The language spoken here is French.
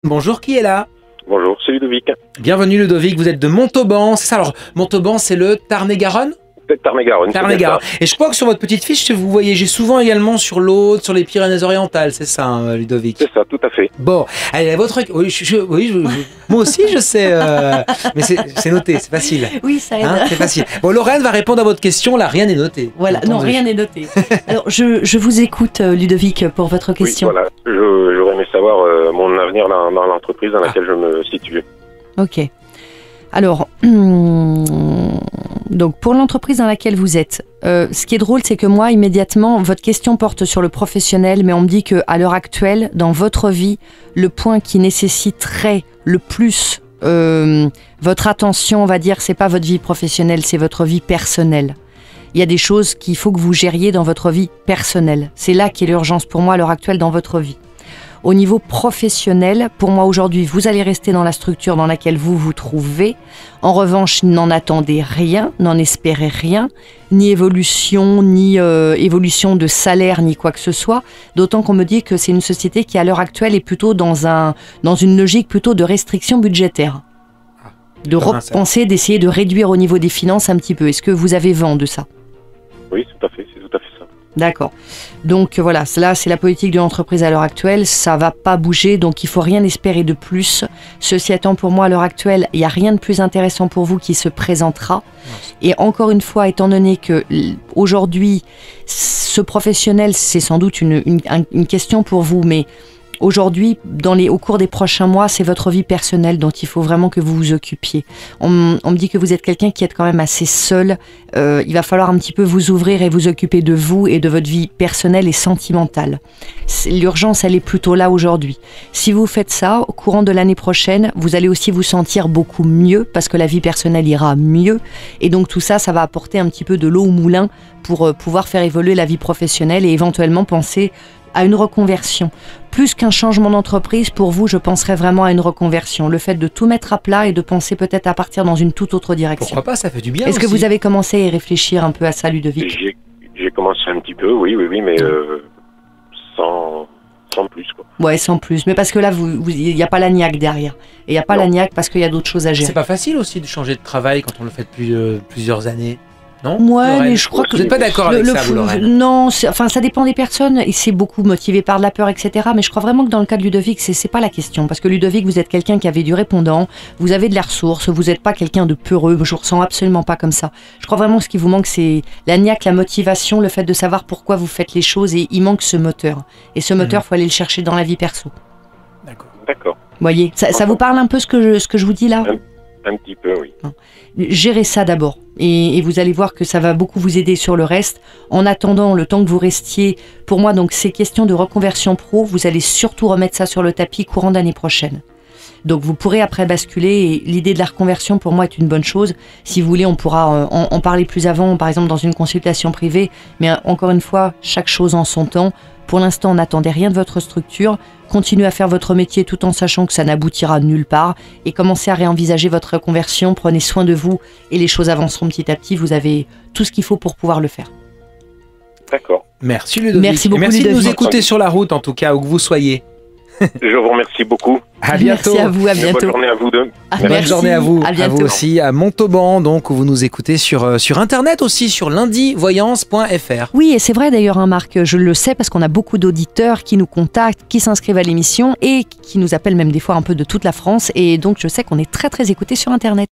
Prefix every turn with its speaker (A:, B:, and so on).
A: Bonjour, qui est là?
B: Bonjour, c'est Ludovic.
A: Bienvenue Ludovic, vous êtes de Montauban, c'est ça? Alors, Montauban, c'est le Tarn-et-Garonne?
B: Tarn-et-Garonne.
A: Tarn-et-Garonne. Et je crois que sur votre petite fiche, vous voyagez souvent également sur l'Aude, sur les Pyrénées-Orientales, c'est ça, hein, Ludovic?
B: C'est ça, tout à fait.
A: Bon, allez, votre... Oui, moi aussi je sais, mais c'est noté, c'est facile.
C: Oui, ça aide.
A: Hein, c'est facile. Bon, Lorraine va répondre à votre question, là, rien n'est noté.
C: Voilà, non, rien n'est noté. Alors, je vous écoute, Ludovic, pour votre question.
B: Oui, voilà, j'aurais aimé savoir mon avenir dans l'entreprise dans laquelle je me situe.
C: Ok. Alors, donc pour l'entreprise dans laquelle vous êtes, ce qui est drôle, c'est que moi, immédiatement, votre question porte sur le professionnel, mais on me dit qu'à l'heure actuelle, dans votre vie, le point qui nécessiterait le plus votre attention, on va dire, c'est pas votre vie professionnelle, c'est votre vie personnelle. Il y a des choses qu'il faut que vous gériez dans votre vie personnelle. C'est là qu'est l'urgence pour moi à l'heure actuelle dans votre vie. Au niveau professionnel, pour moi aujourd'hui, vous allez rester dans la structure dans laquelle vous vous trouvez. En revanche, n'en attendez rien, n'en espérez rien, ni évolution, ni évolution de salaire, ni quoi que ce soit. D'autant qu'on me dit que c'est une société qui, à l'heure actuelle, est plutôt dans une logique plutôt de restriction budgétaire. De repenser, d'essayer de réduire au niveau des finances un petit peu. Est-ce que vous avez vent de ça?
B: Oui, tout à fait, c'est tout à fait ça.
C: D'accord. Donc voilà, là c'est la politique de l'entreprise à l'heure actuelle, ça va pas bouger, donc il faut rien espérer de plus. Ceci étant, pour moi à l'heure actuelle, il n'y a rien de plus intéressant pour vous qui se présentera. Et encore une fois, étant donné que aujourd'hui, ce professionnel, c'est sans doute une question pour vous, mais aujourd'hui, au cours des prochains mois, c'est votre vie personnelle dont il faut vraiment que vous vous occupiez. On me dit que vous êtes quelqu'un qui est quand même assez seul. Il va falloir un petit peu vous ouvrir et vous occuper de vous et de votre vie personnelle et sentimentale. L'urgence, elle est plutôt là aujourd'hui. Si vous faites ça, au courant de l'année prochaine, vous allez aussi vous sentir beaucoup mieux parce que la vie personnelle ira mieux. Et donc tout ça, ça va apporter un petit peu de l'eau au moulin pour pouvoir faire évoluer la vie professionnelle et éventuellement penser à une reconversion. Plus qu'un changement d'entreprise, pour vous, je penserais vraiment à une reconversion. Le fait de tout mettre à plat et de penser peut-être à partir dans une toute autre direction.
A: Pourquoi pas, ça fait du bien.
C: Est-ce que vous avez commencé à y réfléchir un peu à ça, Ludovic?
B: J'ai commencé un petit peu, oui, mais sans plus, quoi.
C: Ouais, sans plus. Mais parce que là, il n'y a pas la niaque derrière. Et il n'y a pas la niaque parce qu'il y a d'autres choses à gérer.
A: C'est pas facile aussi de changer de travail quand on le fait depuis plusieurs années. Non,
C: ouais,
A: Lorraine,
C: mais je crois que...
A: Vous n'êtes pas d'accord avec ça, vous, Lorraine?
C: Non, enfin, ça dépend des personnes. Et c'est beaucoup motivé par de la peur, etc. Mais je crois vraiment que dans le cas de Ludovic, c'est pas la question. Parce que Ludovic, vous êtes quelqu'un qui avait du répondant, vous avez de la ressource, vous n'êtes pas quelqu'un de peureux. Je vous ressens absolument pas comme ça. Je crois vraiment que ce qui vous manque, c'est la niaque, la motivation, le fait de savoir pourquoi vous faites les choses. Et il manque ce moteur. Et ce moteur, faut aller le chercher dans la vie perso.
B: D'accord.
C: Vous voyez, ça vous parle un peu ce que je vous dis là?
B: Un petit peu, oui.
C: Gérez ça d'abord et vous allez voir que ça va beaucoup vous aider sur le reste. En attendant, le temps que vous restiez, pour moi, donc ces questions de reconversion pro, vous allez surtout remettre ça sur le tapis courant d'année prochaine. Donc vous pourrez après basculer et l'idée de la reconversion pour moi est une bonne chose. Si vous voulez, on pourra en parler plus avant, par exemple dans une consultation privée. Mais encore une fois, chaque chose en son temps. Pour l'instant, n'attendez rien de votre structure. Continuez à faire votre métier tout en sachant que ça n'aboutira nulle part. Et commencez à réenvisager votre reconversion. Prenez soin de vous et les choses avanceront petit à petit. Vous avez tout ce qu'il faut pour pouvoir le faire.
B: D'accord.
A: Merci Ludovic.
C: Merci beaucoup,
A: Merci
C: Ludovic.
A: de nous écouter sur la route, en tout cas, où que vous soyez.
B: Je vous remercie beaucoup.
A: À bientôt.
C: Merci à vous, à bientôt.
B: Bonne journée à vous deux.
A: Bonne journée à vous.
C: À bientôt.
A: À vous aussi, à Montauban, donc, où vous nous écoutez sur Internet aussi, sur lundivoyance.fr.
C: Oui, et c'est vrai d'ailleurs, hein, Marc, je le sais parce qu'on a beaucoup d'auditeurs qui nous contactent, qui s'inscrivent à l'émission et qui nous appellent même des fois un peu de toute la France. Et donc, je sais qu'on est très, très écoutés sur Internet.